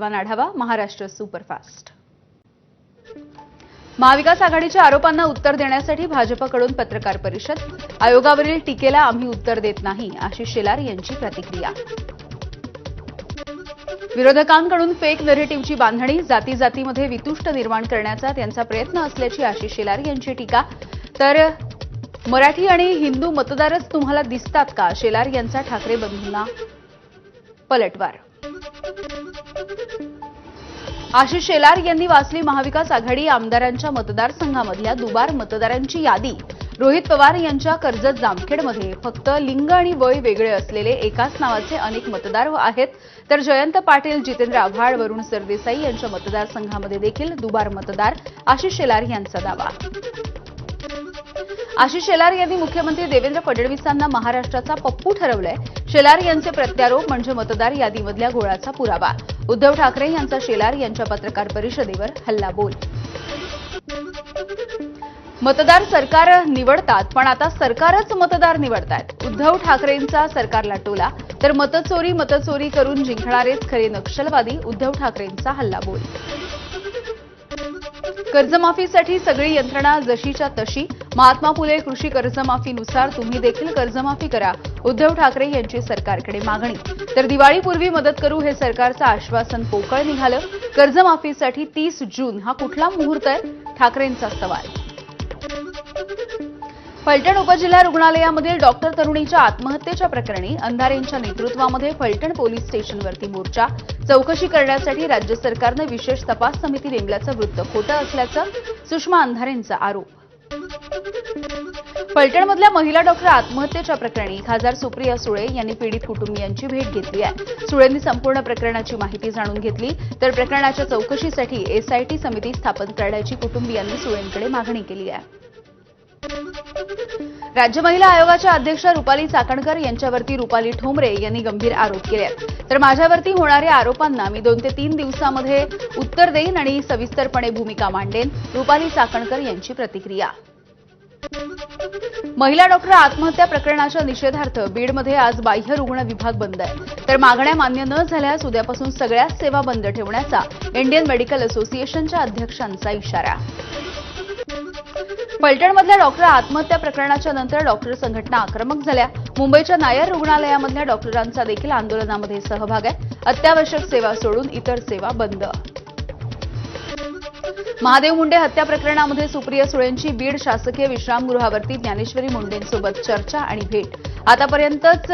सविस्तर आढावा महाराष्ट्र सुपरफास्ट। महाविकास आघाडीच्या आरोपांना उत्तर देण्यासाठी भाजपकडून पत्रकार परिषद। आयोगावरील टीकेला आम्ही उत्तर देत नाही, आशिष शेलार यांची प्रतिक्रिया। विरोधकांकडून फेक नरेटिव्हची बांधणी, जाती जातीमध्ये वितुष्ट निर्माण करण्याचा त्यांचा प्रयत्न असल्याची आशिष शेलार यांची टीका। तर मराठी आणि हिंदू मतदारच तुम्हाला दिसतात का, शेलार यांचा ठाकरे बंधूंना पलटवार। आशिष शेलार यांनी वाचली महाविकास आघाडी आमदारांच्या मतदारसंघामधल्या दुबार मतदारांची यादी। रोहित पवार यांच्या कर्जत जामखेडमध्ये फक्त लिंग आणि वय वेगळे असलेले एकाच नावाचे अनेक मतदार आहेत, तर जयंत पाटील, जितेंद्र आव्हाड, वरुण सरदेसाई यांच्या मतदारसंघामध्ये देखील दुबार मतदार। आशिष शेलार यांचा दावा। आशिष शेलार यांनी मुख्यमंत्री देवेंद्र फडणवीसांना महाराष्ट्राचा पप्पू ठरवलंय। शेलार यांचे प्रत्यारोप म्हणजे मतदार यादीमधल्या घोळाचा पुरावा। उद्धव ठाकरे यांचा शेलार यांच्या पत्रकार परिषदेवर हल्लाबोल। मतदार सरकार निवडतात, पण आता सरकारच मतदार निवडतायत। उद्धव ठाकरेंचा सरकारला टोला, तर मतचोरी करून जिंकणारेच खरे नक्षलवादी। उद्धव ठाकरेंचा हल्लाबोल। कर्जमाफीसाठी सगळी यंत्रणा जशीच्या तशी। महात्मा फुले कृषी कर्जमाफीनुसार तुम्ही देखील कर्जमाफी करा, उद्धव ठाकरे यांची सरकारकडे मागणी। तर दिवाळीपूर्वी मदत करू हे सरकारचं आश्वासन पोकळ निघालं। कर्जमाफीसाठी 30 जून हा कुठला मुहूर्त आहे, ठाकरेंचा सवाल। फलटण उपजिल्हा रुग्णालयामधील डॉक्टर तरुणीच्या आत्महत्येच्या प्रकरणी अंधारेंच्या नेतृत्वामध्ये फलटण पोलीस स्टेशनवरती मोर्चा। चौकशी करण्यासाठी राज्य सरकारनं विशेष तपास समिती नेमल्याचं वृत्त खोटं असल्याचं सुषमा अंधारेंचा आरोप। फलटणमधल्या महिला डॉक्टर आत्महत्येच्या प्रकरणी खासदार सुप्रिया सुळे यांनी पीडित कुटुंबियांची भेट घेतली आहे। सुळेंनी संपूर्ण प्रकरणाची माहिती जाणून घेतली, तर प्रकरणाच्या चौकशीसाठी एसआयटी समिती स्थापन करण्याची कुटुंबियांनी सुळेंकडे मागणी केली आहे। राज्य महिला आयोगाच्या अध्यक्षा रुपाली चाकणकर यांच्यावरती रुपाली ठोंबरे यांनी गंभीर आरोप केले आहेत। तर माझ्यावरती होणाऱ्या आरोपांना मी 2 ते 3 दिवसांमध्ये उत्तर देईन आणि सविस्तरपणे भूमिका मांडेन, रुपाली चाकणकर यांची प्रतिक्रिया। महिला डॉक्टर आत्महत्या प्रकरणाच्या निषेधार्थ बीडमध्ये आज बाह्य रुग्ण विभाग बंद आहे, तर मागण्या मान्य न झाल्यास उद्यापासून सगळ्याच सेवा बंद ठेवण्याचा इंडियन मेडिकल असोसिएशनच्या अध्यक्षांचा इशारा। फलटणमधल्या डॉक्टर आत्महत्या प्रकरणाच्या नंतर डॉक्टर संघटना आक्रमक झाल्या। मुंबईच्या नायर रुग्णालयामधल्या डॉक्टरांचा देखील आंदोलनामध्ये सहभाग आहे। अत्यावश्यक सेवा सोडून इतर सेवा बंद। महादेव मुंडे हत्या प्रकरणामध्ये सुप्रिया सुळेंची बीड शासकीय विश्रामगृहावरती ज्ञानेश्वरी मुंडेंसोबत चर्चा आणि भेट। आतापर्यंतच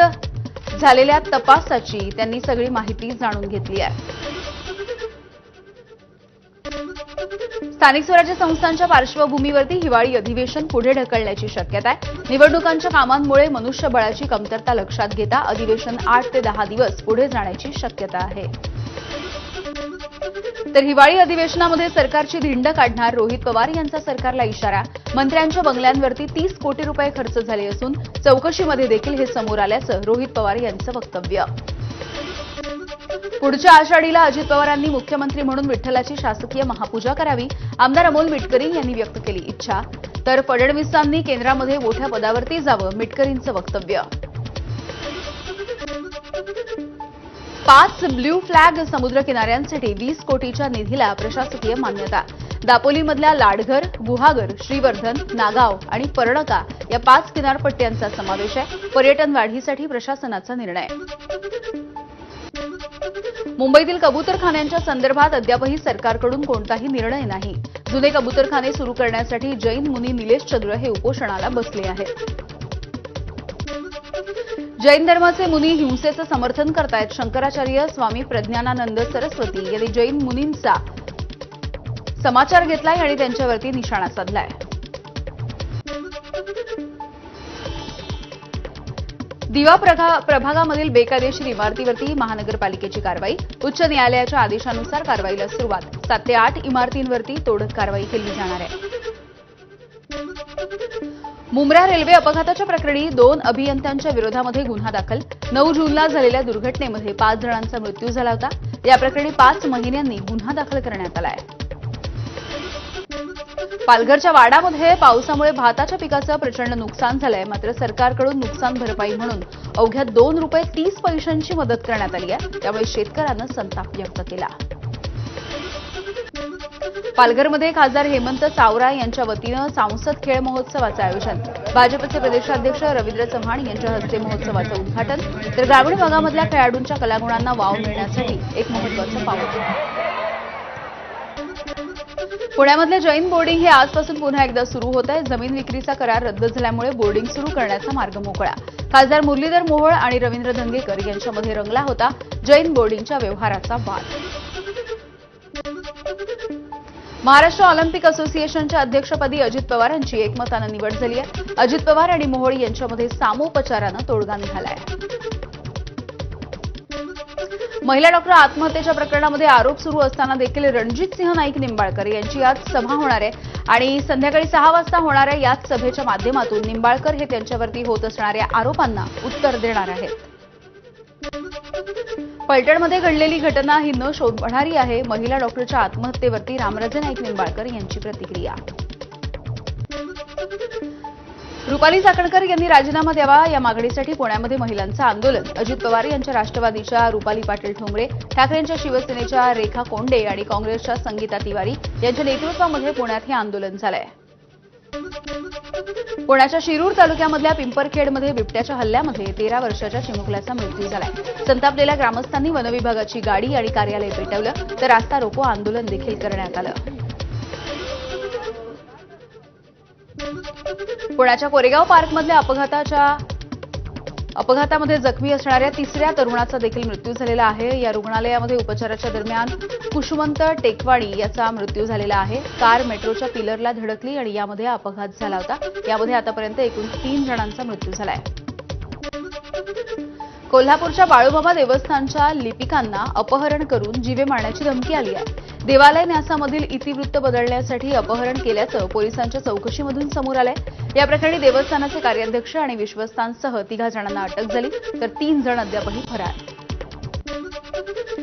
झालेल्या तपासाची त्यांनी सगळी माहिती जाणून घेतली आहे। स्थानिक स्वराज्य संस्थांच्या पार्श्वभूमीवरती हिवाळी अधिवेशन पुढे ढकलण्याची शक्यता आहे। निवडणुकांच्या कामांमुळे मनुष्यबळाची कमतरता लक्षात घेता अधिवेशन 8 ते 10 दिवस पुढे जाण्याची शक्यता आहे। तर हिवाळी अधिवेशनामध्ये सरकारची धिंड काढणार रोहित पवार यांचा सरकारला इशारा। मंत्र्यांच्या बंगल्यांवरती 30 कोटी रुपये खर्च झाले असून चौकशीमध्ये देखील हे समोर आल्याचं रोहित पवार यांचं वक्तव्य। पुढच्या आषाढीला अजित पवारांनी मुख्यमंत्री म्हणून विठ्ठलाची शासकीय महापूजा करावी, आमदार अमोल मिटकरी यांनी व्यक्त केली इच्छा। तर फडणवीसांनी केंद्रामध्ये मोठ्या पदावरती जावं, मिटकरींचं वक्तव्य। 5 ब्ल्यू फ्लॅग समुद्र किनाऱ्यांसाठी 20 कोटीच्या निधीला प्रशासकीय मान्यता। दापोलीमधल्या लाडघर, गुहागर, श्रीवर्धन, नागाव आणि पर्णका या 5 किनारपट्ट्यांचा समावेश आहे। पर्यटन वाढीसाठी प्रशासनाचा निर्णय। मुंबईतील कबूतरखान्यांच्या संदर्भात अद्यापही सरकारकडून कोणताही निर्णय नाही। जुने कबूतरखाने सुरू करण्यासाठी जैन मुनी निलेश चंद्र हे उपोषणाला बसले आहेत। जैन धर्माचे मुनी हिंसेचं समर्थन करतायत। शंकराचार्य स्वामी प्रज्ञानानंद सरस्वती यांनी जैन मुनींचा समाचार घेतलाय आणि त्यांच्यावरती निशाणा साधलाय। दिवा प्रभागामधील बेकायदेशीर इमारतीवरती महानगरपालिकेची कारवाई। उच्च न्यायालयाच्या आदेशानुसार कारवाईला सुरुवात। 7 ते 8 इमारतींवरती तोडक कारवाई केली जाणार आहे। मुंब्रा रेल्वे अपघाताच्या प्रकरणी 2 अभियंत्यांच्या विरोधामध्ये गुन्हा दाखल। 9 जूनला झालेल्या दुर्घटनेमध्ये 5 जणांचा मृत्यू झाला होता। या प्रकरणी 5 महिन्यांनी गुन्हा दाखल करण्यात आला आहे। पालघरच्या वाडामध्ये पावसामुळे भाताच्या पिकाचं प्रचंड नुकसान झालंय, मात्र सरकारकडून नुकसान भरपाई म्हणून अवघ्या ₹2.30 मदत करण्यात आली आहे। त्यामुळे शेतकऱ्यांना संताप व्यक्त केला। पालघरमध्ये खासदार हेमंत सावरा यांच्या वतीनं सांसद खेळ महोत्सवाचं आयोजन. भाजपचे प्रदेशाध्यक्ष रवींद्र चव्हाण यांच्या हस्ते महोत्सवाचं उद्घाटन. तर ग्रामीण भागामधल्या खेळाडूंच्या कलागुणांना वाव मिळण्यासाठी एक महत्त्वाचं पाऊल. पुण्यामधले जैन बोर्डिंग हे आजपासून पुन्हा एकदा सुरू होत आहे. जमीन विक्रीचा करार रद्द झाल्यामुळे बोर्डिंग सुरू करण्याचा मार्ग मोकळा. खासदार मुरलीधर मोहोळ आणि रवींद्र धंगेकर यांच्यामध्ये रंगला होता जैन बोर्डिंगच्या व्यवहाराचा वाद. महाराष्ट्र ऑलिम्पिक असोसिएशनच्या अध्यक्षपदी अजित पवारांची एकमतानं निवड झाली आहे. अजित पवार आणि मोहोळ यांच्यामध्ये सामोपचारानं तोडगा निघाला आहे. महिला डॉक्टर आत्महत्येच्या प्रकरणामध्ये आरोप सुरू असताना देखील रणजितसिंह नाईक निंबाळकर यांची आज सभा होणार आहे आणि संध्याकाळी 6 वाजता होणाऱ्या याच सभेच्या माध्यमातून निंबाळकर हे त्यांच्यावरती होत असणाऱ्या आरोपांना उत्तर देणार आहेत. पलटणमध्ये घडलेली घटना ही न शोभणारी आहे. महिला डॉक्टरच्या आत्महत्येवरती रामराजे नाईक निंबाळकर यांची प्रतिक्रिया. रुपाली चाकणकर यांनी राजीनामा द्यावा या मागणीसाठी पुण्यामध्ये महिलांचं आंदोलन. अजित पवार यांच्या राष्ट्रवादीच्या रुपाली पाटील ठोंबरे, ठाकरेंच्या शिवसेनेच्या रेखा कोंडे आणि काँग्रेसच्या संगीता तिवारी यांच्या नेतृत्वामध्ये पुण्यात हे आंदोलन झालंय. पुण्याच्या शिरूर तालुक्यामधल्या पिंपरखेडमध्ये बिबट्याच्या हल्ल्यामध्ये 13 वर्षाच्या चिमुकल्याचा मृत्यू झालाय. संतापलेल्या ग्रामस्थांनी वनविभागाची गाडी आणि कार्यालय पेटवलं तर रास्ता रोको आंदोलन देखील करण्यात आलं. पुण्याच्या कोरेगाव पार्कमधल्या अपघातामध्ये जखमी असणाऱ्या 3ऱ्या तरुणाचा देखील मृत्यू झालेला आहे. या रुग्णालयामध्ये उपचाराच्या दरम्यान कुशवंत टेकवाडी याचा मृत्यू झालेला आहे. कार मेट्रोच्या पिलरला धडकली आणि यामध्ये अपघात झाला होता. यामध्ये आतापर्यंत एकूण 3 जणांचा मृत्यू झाला आहे. कोल्हापूरच्या बाळूमामा देवस्थानच्या लिपिकांना अपहरण करून जीवे मारण्याची धमकी आली आहे. देवालय न्यासामधील इतिवृत्त बदलण्यासाठी अपहरण केल्याचं पोलिसांच्या चौकशीमधून समोर आलंय. या प्रकरणी देवस्थानाचे कार्याध्यक्ष आणि विश्वस्तांसह 3 जणांना अटक झाली तर 3 जण अद्यापही फरार.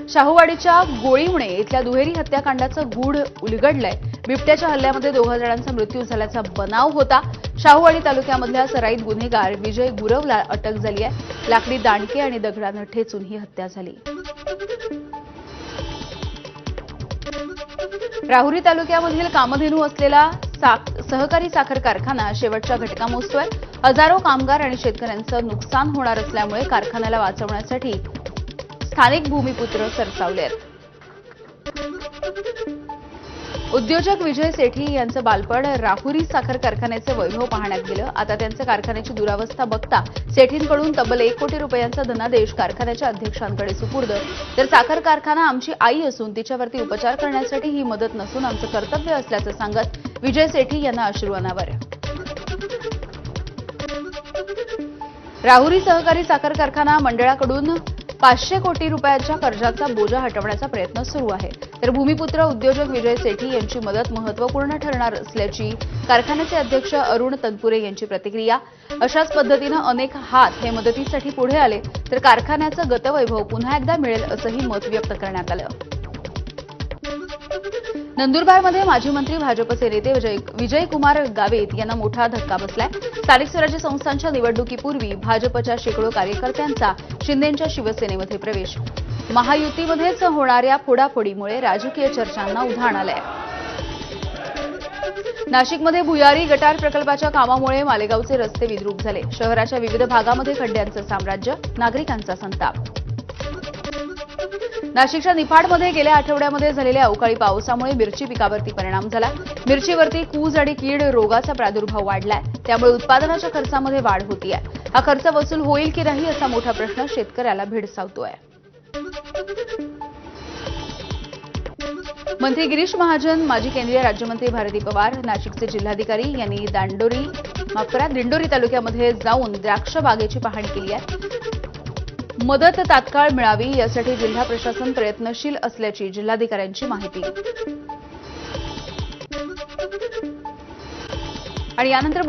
शाहूवाडीच्या गोळीवणे इथल्या दुहेरी हत्याकांडाचं गूढ उलगडलंय. बिबट्याच्या हल्ल्यामध्ये 2 जणांचा मृत्यू झाल्याचा बनाव होता. शाहूवाडी तालुक्यामधल्या सराईत गुन्हेगार विजय गुरवला अटक झाली आहे. लाकडी दांडके आणि दगडानं ठेचून ही हत्या झाली. राहुरी तालुक्यामधील कामधेनू असलेला सहकारी साखर कारखाना शेवटच्या घटका मोजतोय. हजारो कामगार आणि शेतकऱ्यांचं नुकसान होणार असल्यामुळे कारखान्याला वाचवण्यासाठी स्थानिक भूमिपुत्र सरसावले आहेत. उद्योजक विजय सेठी यांचं बालपण राहुरी साखर कारखान्याचे वैभव पाहण्यात गेलं. आता त्यांच्या कारखान्याची दुरावस्था बघता सेठींकडून तब्बल 1 कोटी रुपयांचा धनादेश कारखान्याच्या अध्यक्षांकडे सुपूर्द. तर साखर कारखाना आमची आई असून तिच्यावरती उपचार करण्यासाठी ही मदत नसून आमचं कर्तव्य असल्याचं सांगत विजय सेठी यांना अश्रू अनावर. राहुरी सहकारी साखर कारखाना मंडळाकडून 500 कोटी रुपयांच्या कर्जाचा बोजा हटवण्याचा प्रयत्न सुरू आहे. तर भूमिपुत्र उद्योजक विजय सेठी यांची मदत महत्त्वपूर्ण ठरणार असल्याची कारखान्याचे अध्यक्ष अरुण तनपुरे यांची प्रतिक्रिया. अशाच पद्धतीनं अनेक हात हे मदतीसाठी पुढे आले तर कारखान्याचं गतवैभव पुन्हा एकदा मिळेल असंही मत व्यक्त करण्यात आलं. नंदुरबारमध्ये माजी मंत्री भाजपचे नेते विजयकुमार गावित यांना मोठा धक्का बसलाय. स्थानिक स्वराज्य संस्थांच्या निवडणुकीपूर्वी भाजपच्या शेकडो कार्यकर्त्यांचा शिंदेंच्या शिवसेनेमध्ये प्रवेश. महायुतीमध्येच होणाऱ्या फोडाफोडीमुळे राजकीय चर्चांना उधाण आलंय. नाशिकमध्ये भुयारी गटार प्रकल्पाच्या कामामुळे मालेगावचे रस्ते विद्रूप झाले. शहराच्या विविध भागामध्ये खड्ड्यांचं साम्राज्य, नागरिकांचा संताप. नाशिकच्या निफाडमध्ये गेल्या आठवड्यामध्ये झालेल्या अवकाळी पावसामुळे मिरची पिकावरती परिणाम झाला. मिरचीवरती कूज आणि कीड रोगाचा प्रादुर्भाव वाढलाय. त्यामुळे उत्पादनाच्या खर्चामध्ये वाढ होतीये. हा खर्च वसूल होईल की नाही असा मोठा प्रश्न शेतकऱ्याला भेडसावतोय. मंत्री गिरीश महाजन, माजी केंद्रीय राज्यमंत्री भारती पवार, नाशिकचे जिल्हाधिकारी यांनी दिंडोरी तालुक्यामध्ये जाऊन द्राक्ष बागेची पाहणी केली आहे. मदत तात्काळ मिळावी यासाठी जिल्हा प्रशासन प्रयत्नशील असल्याची जिल्हाधिकाऱ्यांची माहिती. आणि यानंतर